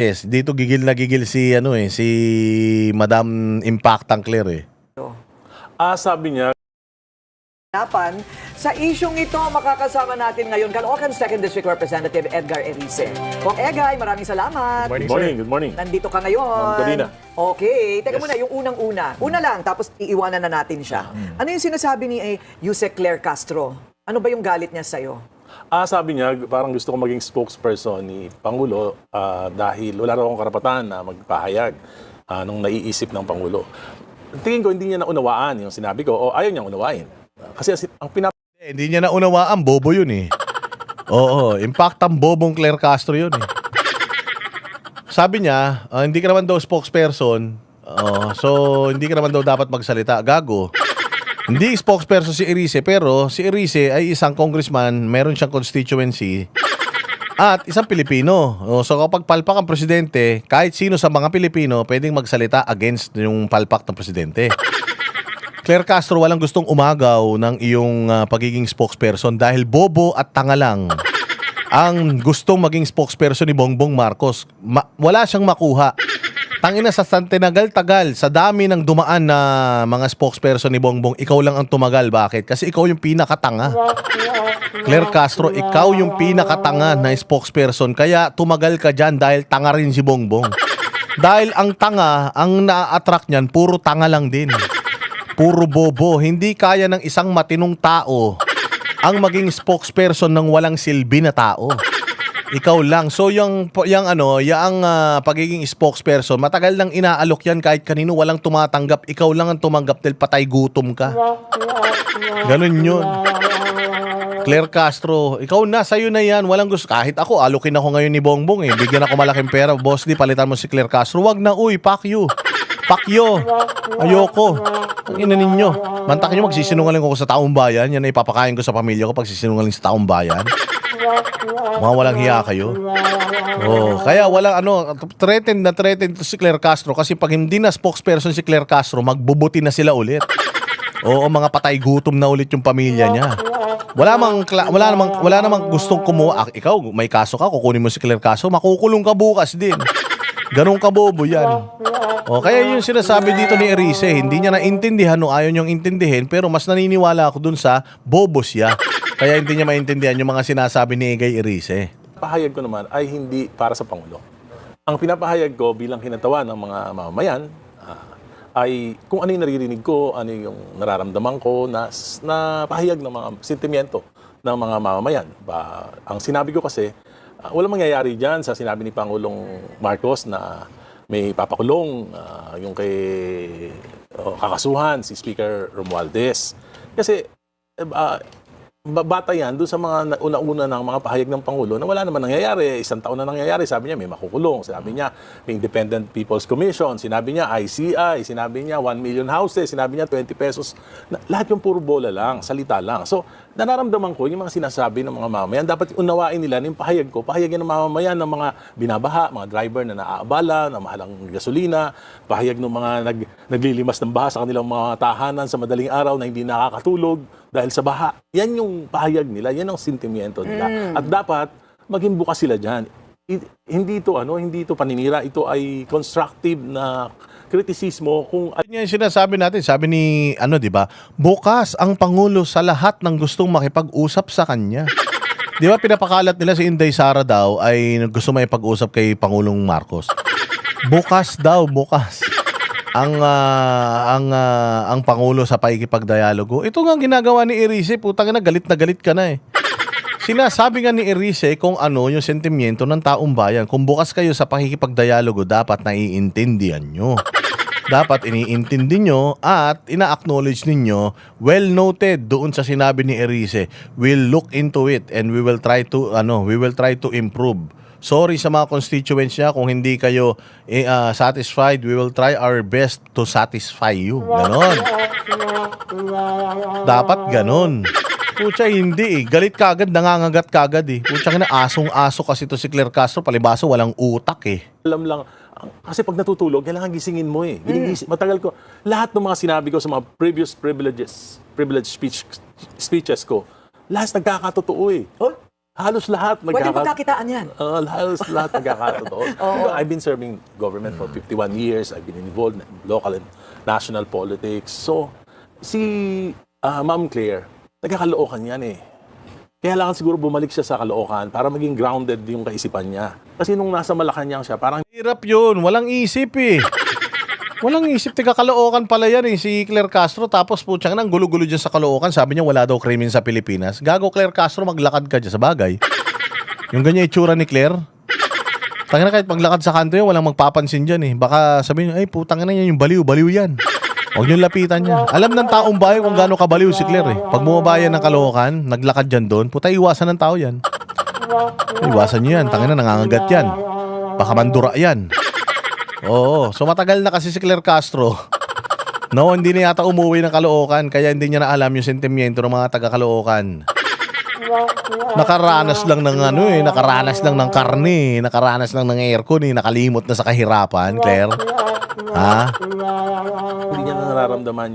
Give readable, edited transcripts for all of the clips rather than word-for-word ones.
Yes, dito gigil na gigil si ano si Madam Impactang Claire eh. Sabi niya, Sa isyong ito, makakasama natin ngayon Caloocan 2nd District Representative Edgar Erice. Kung Egay, maraming salamat. good morning, good morning. Nandito ka ngayon. Ma'am Corina. Okay, teka Yes. muna, yung unang-una. Una lang, tapos iiwanan na natin siya. Ano yung sinasabi ni Yusek Claire Castro? Ano ba yung galit niya sa'yo? Sabi niya, parang gusto ko maging spokesperson ni Pangulo dahil wala raw akong karapatan na magpahayag nung naiisip ng Pangulo. Tingin ko hindi niya naunawaan yung sinabi ko o ayaw niyang unawain. Kasi ang Hindi niya naunawaan, bobo yun eh. Oo, Impactang bobong Claire Castro yun eh. Sabi niya, hindi ka naman daw spokesperson, so hindi ka naman daw dapat magsalita. Gago. Hindi spokesperson si Erice, pero si Erice ay isang congressman, meron siyang constituency, at isang Pilipino. So kapag palpak ang presidente, kahit sino sa mga Pilipino pwedeng magsalita against yung palpak ng presidente. Claire Castro, walang gustong umagaw ng iyong pagiging spokesperson dahil bobo at tanga lang ang gustong maging spokesperson ni Bongbong Marcos. Wala siyang makuha. Tangina sa tinagal-tagal, sa dami ng dumaan na mga spokesperson ni Bongbong, ikaw lang ang tumagal. Bakit? Kasi ikaw yung pinakatanga. Claire Castro, ikaw yung pinakatanga na spokesperson. Kaya tumagal ka dyan dahil tanga rin si Bongbong. Dahil ang tanga, ang na-attract niyan, puro tanga lang din. Puro bobo. Hindi kaya ng isang matinong tao ang maging spokesperson ng walang silbi na tao. Ikaw lang. So yung pagiging spokesperson, matagal nang inaalok yan kahit kanino walang tumatanggap. Ikaw lang ang tumanggap dahil patay gutom ka. Ganun yun. Claire Castro, ikaw na, sa'yo na yan. Walang gusto. Kahit ako, alokin ako ngayon ni Bongbong eh. Bigyan ako malaking pera. Boss, di palitan mo si Claire Castro. Wag na, uy, fuck you. Pakyo. Ayoko. Ang ina ninyo. Mantak nyo, magsisinungaling ako sa taong bayan. Yan ay ipapakain ko sa pamilya ko pag sisinungaling sa taong bayan. Mga walang hiya kayo. Kaya walang threatened to si Claire Castro kasi pag hindi na spokesperson si Claire Castro, magbubuti na sila ulit. Mga patay gutom na ulit yung pamilya niya. Wala namang gustong kumuha. Ikaw, may kaso ka, kukunin mo si Claire Castro, makukulong ka bukas din. Ganun kabobo yan. Kaya yung sinasabi dito ni Erice, hindi niya naintindihan o ayaw niyong intindihin, pero mas naniniwala ako dun sa bobo siya. Kaya hindi niya maintindihan yung mga sinasabi ni Egay Erice. pahayag ko naman ay hindi para sa Pangulo. Ang pinapahayag ko bilang kinatawan ng mga mamamayan ay kung ano yung naririnig ko, ano yung nararamdaman ko na pahayag ng mga sentimiento ng mga mamamayan. Ang sinabi ko kasi, walang mangyayari dyan sa sinabi ni Pangulong Marcos na may papakulong yung kay kakasuhan si Speaker Romualdez. Kasi bata yan doon sa mga una-una ng mga pahayag ng Pangulo na wala naman nangyayari. Isang taon na nangyayari. Sabi niya may makukulong. Sabi niya may Independent People's Commission. Sinabi niya ICI. Sinabi niya 1 million houses. Sinabi niya 20 pesos. Lahat yung puro bola lang, salita lang. So, nararamdaman ko yung mga sinasabi ng mga mamamayan. Dapat unawain nila yung pahayag ko. Pahayagin ng mamamayan ng mga binabaha, mga driver na naaabala, na mahalang gasolina, pahayag ng mga naglilimas ng baha sa kanilang mga tahanan sa madaling araw na hindi nakakatulog dahil sa baha. Yan yung pahayag nila, yan ang sentimiento nila. At dapat maging bukas sila diyan. Hindi ito paninira, ito ay constructive na kritisismo kung Yan yung sinasabi natin, sabi ni di ba? Bukas ang Pangulo sa lahat ng gustong makipag-usap sa kanya. Di ba pinapakalat nila si Inday Sara daw ay gusto makipag-usap kay Pangulong Marcos. Bukas daw, bukas. Ang Pangulo sa pakikipagdialogo. Ito nga ginagawa ni Erice, putang ina, galit na galit ka na eh. Sinasabi nga ni Erice kung ano yung sentimiento ng taong bayan. Kung bukas kayo sa pakikipagdialogo, dapat naiintindihan nyo. Dapat iniintindi nyo at ina-acknowledge ninyo, well noted doon sa sinabi ni Erice. We'll look into it and we will try to improve. Sorry sa mga constituents niya kung hindi kayo satisfied. We will try our best to satisfy you. Ganon. Dapat ganon. Pucha, hindi eh. Galit kagad, nangangagat kagad eh. Pucha, asong-aso kasi to si Claire Castro. Palibasa, walang utak eh. alam lang, kasi pag natutulog, kailangan gisingin mo eh. Matagal ko, lahat ng mga sinabi ko sa mga previous privilege speeches ko, lahat nagkakatotoo eh. Halos lahat Pwede pagkakitaan yan. halos lahat nagkakatotoo. I've been serving government for 51 years. I've been involved in local and national politics. So, si Ma'am Claire, nagkakalookan yan eh. Kaya lang siguro bumalik siya sa Caloocan para maging grounded yung kaisipan niya. Kasi nung nasa Malacanang siya, parang Hirap yun. Walang isip eh. Walang isip. Tiga Caloocan pala yan eh. Si Claire Castro. Tapos putsang nang gulo-gulo dyan sa Caloocan. Sabi niya wala daw krimen sa Pilipinas. Gago Claire Castro, maglakad ka dyan sa bagay. Yung ganyan itsura ni Claire. Tangina kahit maglakad sa kanto yun, walang magpapansin dyan eh. Baka sabihin nyo, ay putang na yan yung baliw. Baliw yan. Huwag nyo lapitan yan. Alam ng taong bayan kung gaano kabaliw si Claire eh. Pag bumabayan ng Caloocan, naglakad dyan doon, puta iwasan ng tao yan. Iwasan nyo yan. Tangina nangangagat yan. Baka mandura yan. Oo. So matagal na kasi si Claire Castro. No, hindi na yata umuwi ng Caloocan. Kaya hindi niya na alam yung sentimiento ng mga taga Caloocan. Nakaranas lang ng nakaranas lang ng karne, nakaranas lang ng aircon, nakalimot na sa kahirapan, Claire. Ha? hindi niya nararamdaman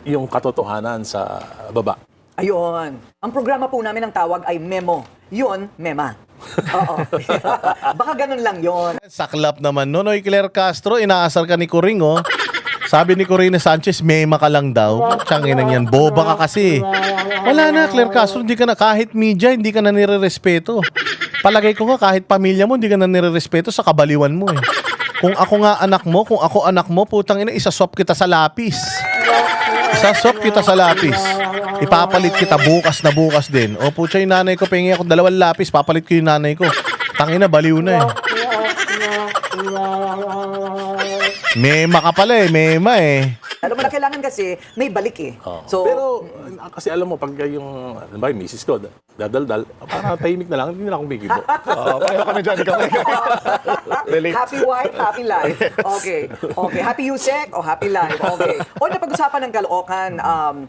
yung katotohanan sa baba. Ayun. Ang programa po namin ang tawag ay Memo. Yun, Mema. Oo. Baka ganun lang yon. Saklap naman Noy Claire Castro, inaasar ka ni Coring, oh. Sabi ni Corina Sanchez, mema ka lang daw. Tiyangin yan, boba ka kasi. Wala na, Claire Castro, hindi ka na, kahit media, hindi ka na nire-respeto. Palagay ko nga, kahit pamilya mo, hindi ka na nire-respeto sa kabaliwan mo eh. Kung ako nga anak mo, kung ako anak mo, putang ina, isaswap kita sa lapis. Isaswap kita sa lapis. Ipapalit kita bukas na bukas din. O putya yung nanay ko, pengi ako 2 lapis, papalit ko yung nanay ko. Tangina, baliw na eh. Mema ka pala eh, mema eh. Alam mo na kailangan kasi may balik eh. So, Pero kasi alam mo, pag yung misis ko, dadaldal, para tahimik na lang, hindi na akong bigibo. Pareho kami dyan, ikaw. Relate. happy wife, happy life. Okay. Okay. Happy Yusek o happy life. Okay. O napag-usapan ng Caloocan,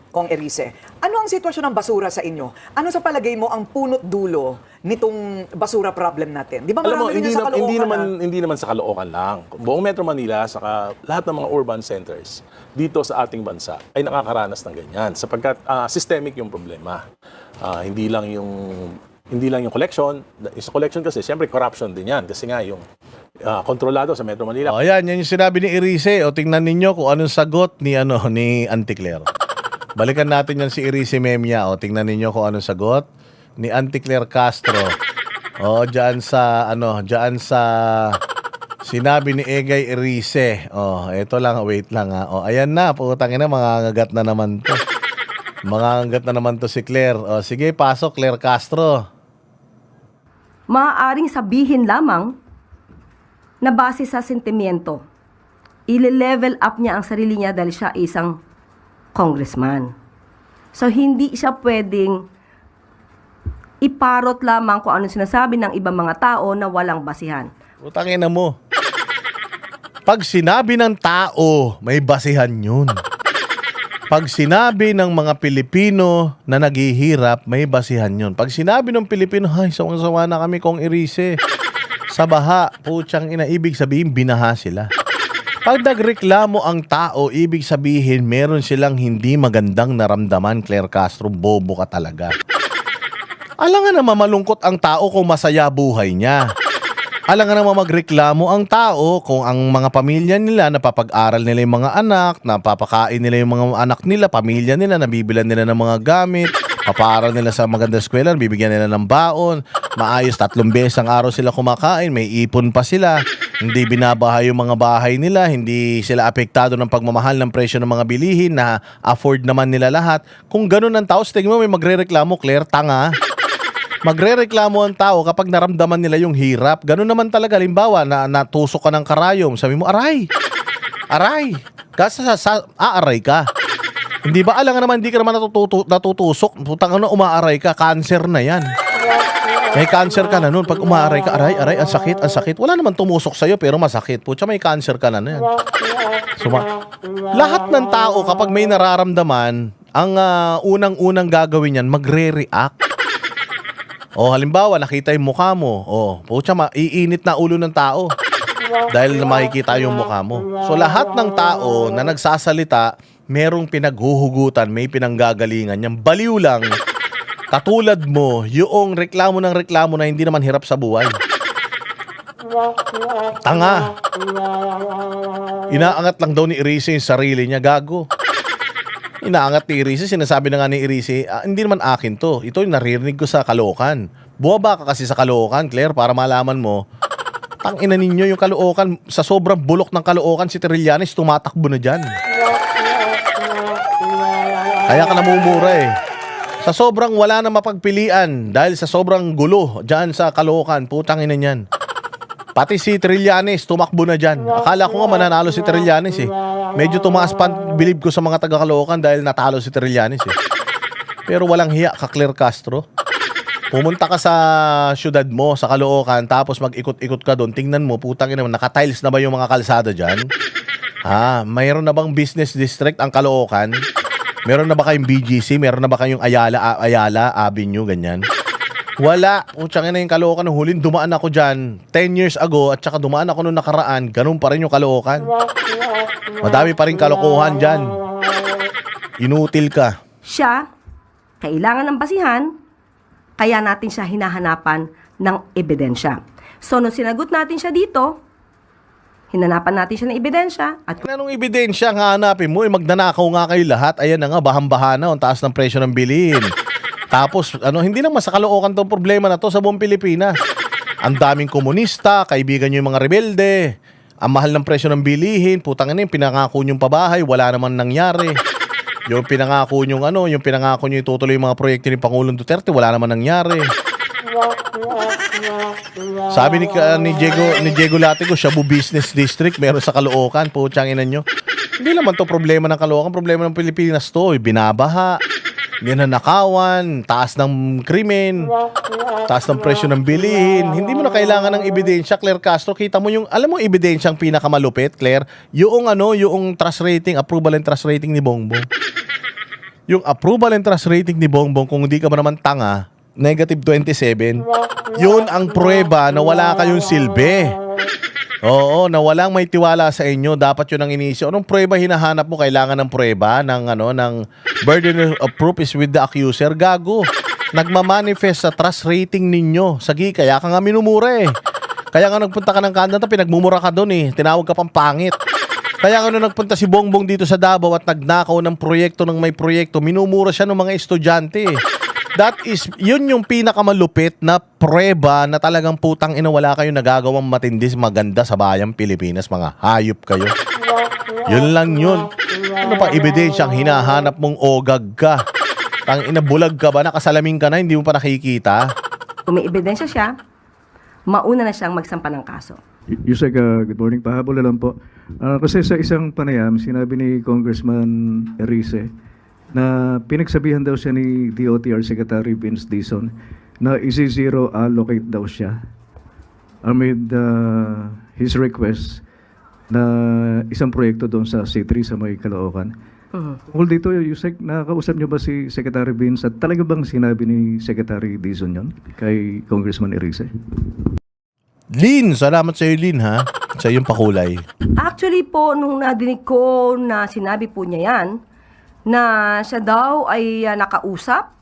Kong Erice. Ano ang sitwasyon ng basura sa inyo? Ano sa palagay mo ang punot dulo nitong basura problem natin? Di ba Alam mo, marami rin yan sa Caloocan? hindi naman sa Caloocan lang. Buong Metro Manila, saka lahat ng mga urban centers dito sa ating bansa ay nakakaranas ng ganyan sapagkat systemic yung problema. Hindi lang yung collection. Sa collection kasi, siyempre corruption din yan. Kasi nga yung kontrolado sa Metro Manila. O yan yung sinabi ni Erice. O tingnan ninyo kung anong sagot ni Auntie Claire. Balikan natin yan si Erice Memia. O tingnan ninyo kung anong sagot ni Auntie Claire Castro. O diyan sa sinabi ni Egay Erice. O ito lang, wait lang ha. O ayan na, putang ina, mangangagat na naman to. Mangangagat na naman to si Claire. O sige, pasok Claire Castro. Maaaring sabihin lamang na base sa sentimiento. Ile-level up niya ang sarili niya dahil siya isang congressman. So, hindi siya pwedeng iparot lamang kung ano sinasabi ng ibang mga tao na walang basihan. Putang ina mo. Pag sinabi ng tao, may basihan yun. Pag sinabi ng mga Pilipino na naghihirap, may basihan yun. Pag sinabi ng Pilipino, ay, sawang-sawa na kami Kong Erice. Sa baha, putsang ina, ibig sabihin, binaha sila. Pag nagreklamo ang tao, ibig sabihin, meron silang hindi magandang naramdaman, Claire Castro, bobo ka talaga. Alangan na mamalungkot ang tao kung masaya buhay niya. Alangan naman magreklamo ang tao kung ang mga pamilya nila, napapag-aral nila yung mga anak, napapakain nila yung mga anak nila, pamilya nila, nabibilan nila ng mga gamit, papaaral nila sa magandang eskwela, bibigyan nila ng baon, maayos 3 beses ang araw sila kumakain, may ipon pa sila, hindi binabaha yung mga bahay nila, hindi sila apektado ng pagmamahal ng presyo ng mga bilihin na afford naman nila lahat. Kung ganun ang tao, tingin mo may magre-reklamo, Claire, tanga. Magre-reklamo ang tao kapag naramdaman nila yung hirap. Ganun naman talaga, limbawa, na natusok ka ng karayom. Sabi mo, aray! Aray! Kasi aaray ka. Hindi ba? Alam nga naman, hindi ka naman natutusok. Putang ano, umaaray ka. Cancer na yan. May cancer ka na nun. Pag umaaray ka, aray, ang sakit, ang sakit. Wala naman tumusok sa'yo, pero masakit. Putya, may cancer ka na yan. So, lahat ng tao, kapag may nararamdaman, ang unang-unang gagawin yan, magre-react. O halimbawa, nakita yung mukha mo. O, pucha, iinit na ulo ng tao. Dahil na makikita yung mukha mo. So lahat ng tao na nagsasalita, merong pinaghuhugutan, may pinanggagalingan. Yung baliw lang Katulad mo, yung reklamo ng reklamo na hindi naman hirap sa buhay. Tanga. Inaangat lang daw ni Irise yung sarili niya, gago. Inaangat ni Irise, sinasabi na nga ni Irise, hindi naman akin to. Ito yung naririnig ko sa Caloocan. Buwaba ka kasi sa Caloocan, Claire, para malaman mo. Tangina ninyo yung Caloocan, sa sobrang bulok ng Caloocan, si Trillanes tumatakbo na dyan. Kaya ka namumura eh. Sa sobrang wala na mapagpilian, dahil sa sobrang gulo dyan sa Caloocan, putang ina niyan. Pati si Trillanes, tumakbo na dyan. Akala ko nga mananalo si Trillanes eh. Medyo tumaas pa bilib ko sa mga taga Caloocan dahil natalo si Trillanes eh. Pero walang hiya ka, Claire Castro. Pumunta ka sa syudad mo, sa Caloocan, tapos mag-ikot-ikot ka doon. Tingnan mo, putang ina, nakatiles na ba yung mga kalsada dyan? Mayroon na bang business district ang Caloocan? Meron na ba kayong BGC? Meron na ba kayong Ayala Avenue, ganyan? Wala. Putsangin na yung Caloocan. Nung huling dumaan ako dyan 10 years ago at saka dumaan ako nung nakaraan, ganun pa rin yung Caloocan. Madami pa rin kalokohan dyan. Inutil ka. Siya, kailangan ng basihan, kaya natin siya hinahanapan ng ebidensya. So, nung sinagot natin siya dito, hinanapan natin siya ng ebidensya at Anong ebidensya nga hanapin mo? Magnanakaw nga kayo lahat. Ayan na nga, bahang-baha na. Ang taas ng presyo ng bilihin. Tapos, hindi naman sa Caloocan tong problema na to sa buong Pilipinas. Ang daming komunista, kaibigan nyo yung mga rebelde. Ang mahal ng presyo ng bilihin. Putang ina, yung pinangako nyong pabahay, wala naman nangyari. Yung pinangako nyong yung pinangako nyo itutuloy yung mga proyekto ni Pangulong Duterte, wala naman nangyari. Sabi ni Diego Latigo, Shabu Business District meron sa Caloocan, putyang ina nyo. Hindi naman to problema ng Caloocan, problema ng Pilipinas to. Binabaha, ninanakawan, taas ng krimen, taas ng presyo ng bilihin. Hindi mo na kailangan ng ebidensya, Claire Castro. Kita mo yung, alam mo ebidensyang pinakamalupit, Claire? Yung trust rating, approval and trust rating ni Bongbong. Yung approval and trust rating ni Bongbong, kung hindi ka ba naman tanga, negative 27, yun ang pruweba na wala kayong silbi. Oo, na walang may tiwala sa inyo, dapat yun ang iniisip. Anong pruweba hinahanap mo? Kailangan ng pruweba ng burden of proof is with the accuser. Gago. Nagmamanifest sa trust rating ninyo. Sagi, kaya ka nga minumura eh. Kaya nga nagpunta ka ng Canada, pinagmumura ka doon eh. Tinawag ka pang pangit. Kaya nga nung nagpunta si Bongbong dito sa Davao at nagnakaw ng proyekto ng may proyekto, minumura siya ng mga estudyante eh. Yun yung pinakamalupit na pruweba na talagang putang ina wala kayong nagagawang matindi maganda sa bayang Pilipinas, mga hayop kayo. Yun lang yun. Ano pa ebidensyang hinahanap mong ogag ka? Tang ina bulag ka ba? Nakasalamin ka na, hindi mo pa nakikita? kung may ebidensya siya, mauna na siyang magsampa ng kaso. Yusek, good morning. Pahabol na lang po. Kasi sa isang panayam, sinabi ni Congressman Erice na pinagsabihan daw siya ni DOTR Secretary Vince Dizon na isi-zero allocate daw siya amid his request na isang proyekto doon sa C3 sa may Caloocan. Tungkol dito, Yusek, nakakausap niyo ba si Secretary Vince at talaga bang sinabi ni Secretary Dizon yon kay Congressman Erice? Lynn, salamat sa iyo, Lynn, ha? Sa iyong pakulay. Actually po, nung nadinig ko na sinabi po niya yan, na siya daw ay nakausap,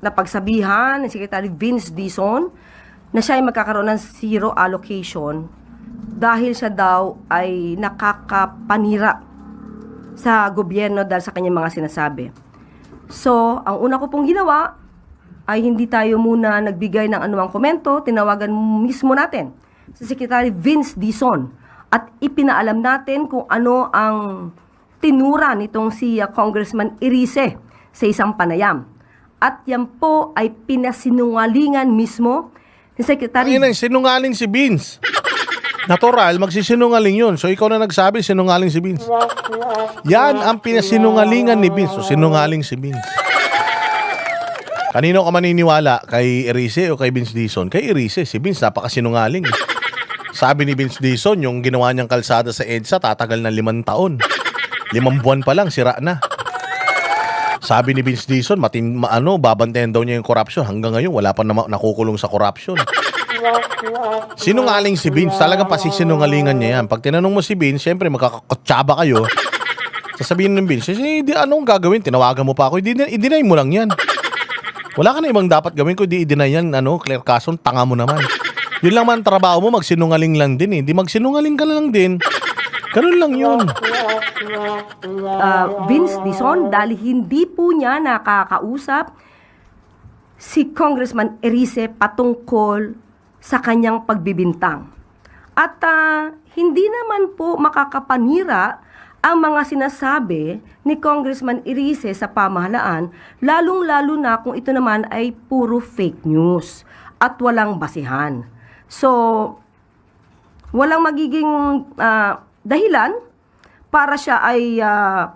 na pagsabihan ni Secretary Vince Dizon, na siya ay magkakaroon ng zero allocation dahil siya daw ay nakakapanira sa gobyerno dahil sa kanyang mga sinasabi. So, ang una ko pong ginawa ay hindi tayo muna nagbigay ng anumang komento, tinawagan mismo natin si Secretary Vince Dizon at ipinaalam natin kung ano ang tinura nitong si Congressman Erice sa isang panayam. At yan po ay pinasinungalingan mismo ni Secretary... Ayun, sinungaling si Vince. Natural, magsisinungaling yun. So ikaw na nagsabi, sinungaling si Vince. Yan ang pinasinungalingan ni Vince. So sinungaling si Vince. Kanino ka maniniwala? Kay Erice o kay Vince Dizon? Kay Erice. Si Vince napakasinungaling. Sabi ni Vince Dizon, yung ginawa niyang kalsada sa EDSA, tatagal na 5 taon. 5 buwan pa lang, sira na. Sabi ni Vince Dizon, babantayan daw niya yung corruption. Hanggang ngayon, wala pa nakukulong sa corruption. Sinungaling si Vince. Talagang pasisinungalingan niya yan. Pag tinanong mo si Vince, siyempre magkakakotsaba kayo. Sasabihin ng Vince, anong gagawin? Tinawagan mo pa ako. I-deny mo lang yan. Wala ka na ibang dapat gawin kundi i-deny yan, Claire Castro, tanga mo naman. Yun lang man trabaho mo, magsinungaling lang din eh. Di magsinungaling ka na lang din. Ganun lang yun. Vince Dizon, dahil hindi po niya nakakausap si Congressman Erice patungkol sa kanyang pagbibintang. At hindi naman po makakapanira ang mga sinasabi ni Congressman Erice sa pamahalaan, lalong-lalo na kung ito naman ay puro fake news at walang basihan. So, walang magiging dahilan para siya ay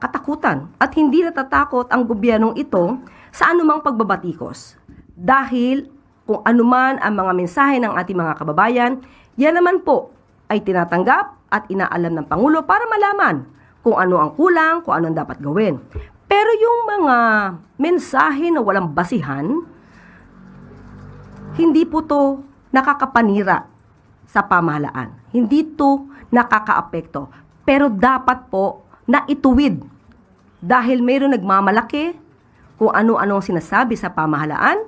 katakutan at hindi natatakot ang gobyernong ito sa anumang pagbabatikos. Dahil kung anuman ang mga mensahe ng ating mga kababayan, yan naman po ay tinatanggap at inaalam ng Pangulo para malaman kung ano ang kulang, kung ano ang dapat gawin. Pero yung mga mensahe na walang basihan, hindi po to nakakapanira sa pamahalaan. Hindi to nakakaapekto. Pero dapat po na ituwid dahil mayroon nagmamalaki kung ano-ano ang sinasabi sa pamahalaan,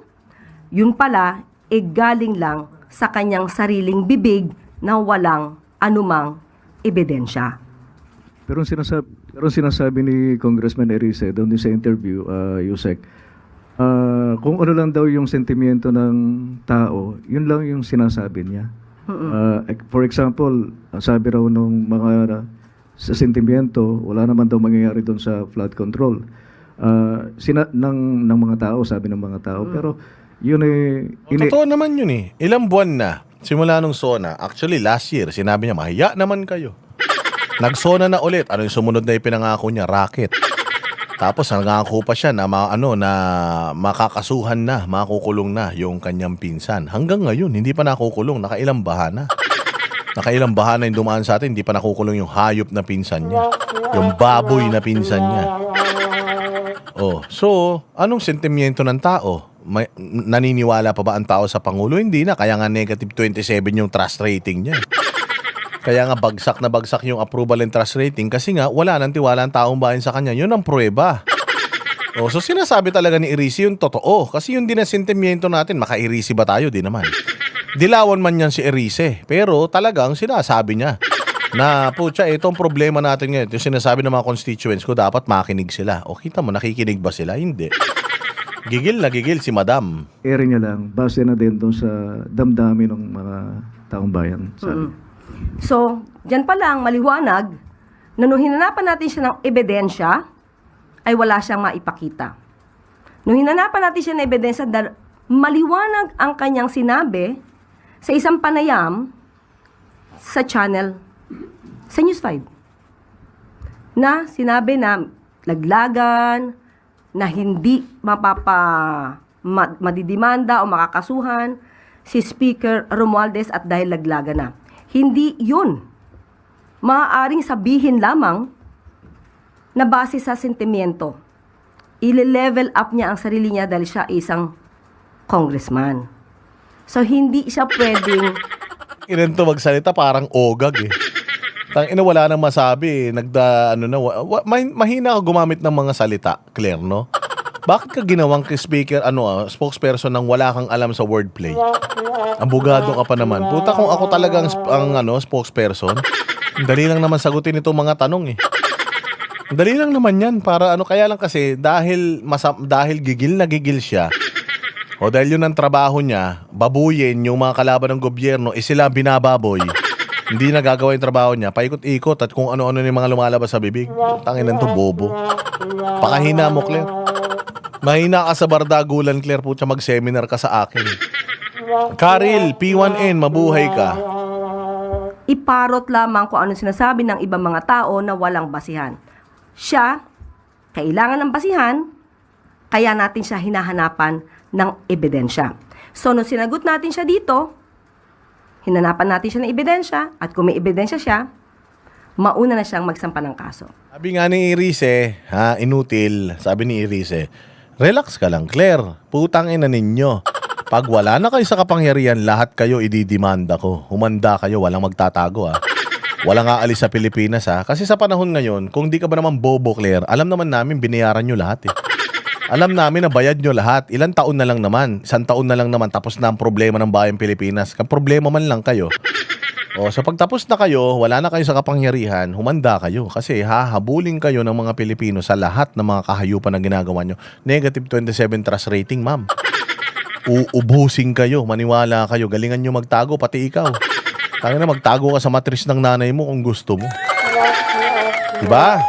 yun pala galing lang sa kanyang sariling bibig na walang anumang ebidensya. Pero ang sinasabi ni Congressman Erice doon din sa interview, Yusek, kung ano lang daw yung sentimiento ng tao, yun lang yung sinasabi niya. For example, sabi raw nung mga sa sentimiento, wala naman daw mangyayari doon sa flood control. Ng mga tao, sabi ng mga tao. Pero yun Totoo naman yun eh. Ilang buwan na, simula nung SONA, actually last year, sinabi niya, mahiya naman kayo. Nag-SONA na ulit. Ano yung sumunod na ipinangako niya? Racket. Tapos nangako pa siya na makakasuhan na, makukulong na yung kanyang pinsan. Hanggang ngayon, hindi pa nakukulong. Nakailang bahana. Nakailang bahana yung dumaan sa atin, hindi pa nakukulong yung hayop na pinsan niya. Yung baboy na pinsan niya. Oh, so, anong sentimiento ng tao? Naniniwala pa ba ang tao sa Pangulo? Hindi na. Kaya nga negative 27 yung trust rating niya. Kaya nga bagsak na bagsak yung approval and trust rating kasi nga wala nang tiwala ang taong bayan sa kanya. Yun ang pruweba. Oh, so sinasabi talaga ni Erice yung totoo. Kasi yung din ang sentimiento natin, maka-Erice ba tayo? Di naman. Dilawan man yan si Erice. Pero talagang sinasabi niya na putya, itong problema natin ngayon. Yung sinasabi ng mga constituents ko, dapat makinig sila. O kita mo, nakikinig ba sila? Hindi. Gigil na gigil si Madam. area niya lang, base na din doon sa damdamin ng mga taong bayan. Sabi. So, dyan pa lang maliwanag na nung hinanapan natin siya ng ebidensya, ay wala siyang maipakita. Nung hinanapan natin siya ng ebidensya, maliwanag ang kanyang sinabi sa isang panayam sa channel, sa News 5, na sinabi na laglagan, na hindi madidimanda o makakasuhan si Speaker Romualdez at dahil laglagan na. Hindi yun. Maaaring sabihin lamang na base sa sentimiento. I-level up niya ang sarili niya dahil siya isang congressman. So, hindi siya pwedeng... Inento magsalita parang ogag eh. Tangina wala nang masabi eh. Mahina ka gumamit ng mga salita, Claire, no? Bakit ka ginawang speaker, spokesperson nang wala kang alam sa wordplay? Ambugado ka pa naman. Puta, kung ako talagang spokesperson, dali lang naman sagutin itong mga tanong eh. Dali lang naman yan para kaya lang kasi dahil gigil na gigil siya o dahil yun ang trabaho niya, babuyin yung mga kalaban ng gobyerno, sila binababoy. Hindi na gagawa yung trabaho niya, paikot-ikot at kung ano-ano yung mga lumalabas sa bibig. Tanginan to, bobo. Pakahina mo, Claire. Mahina ka sa bardagulan, Claire, putya, mag-seminar ka sa akin. Karil, P1N, mabuhay ka. Iparot lamang kung ano sinasabi ng ibang mga tao na walang basihan. Siya, kailangan ng basihan, kaya natin siya hinahanapan ng ebidensya. So, nung sinagot natin siya dito, hinanapan natin siya ng ebidensya, at kung may ebidensya siya, mauna na siyang magsampa ng kaso. Sabi nga ni Erice, inutil, sabi ni Erice, relax ka lang, Claire. Putang ina ninyo. Pag wala na kayo sa kapangyarihan, lahat kayo ididimanda ko. Humanda kayo, walang magtatago Walang aalis sa Pilipinas Kasi sa panahon ngayon, kung di ka ba naman bobo, Claire, alam naman namin binayaran nyo lahat Alam namin na bayad nyo lahat. Ilang taon na lang naman. 1 taon na lang naman. Tapos na ang problema ng bayang Pilipinas. Ang problema man lang kayo. O, sa pagtapos na kayo, wala na kayo sa kapangyarihan, humanda kayo. Kasi hahabulin kayo ng mga Pilipino sa lahat ng mga kahayupan na ginagawa nyo. Negative 27 trust rating, ma'am. Uubusin kayo. Maniwala kayo. Galingan nyo magtago, pati ikaw. Kaya na magtago ka sa matris ng nanay mo kung gusto mo. Diba?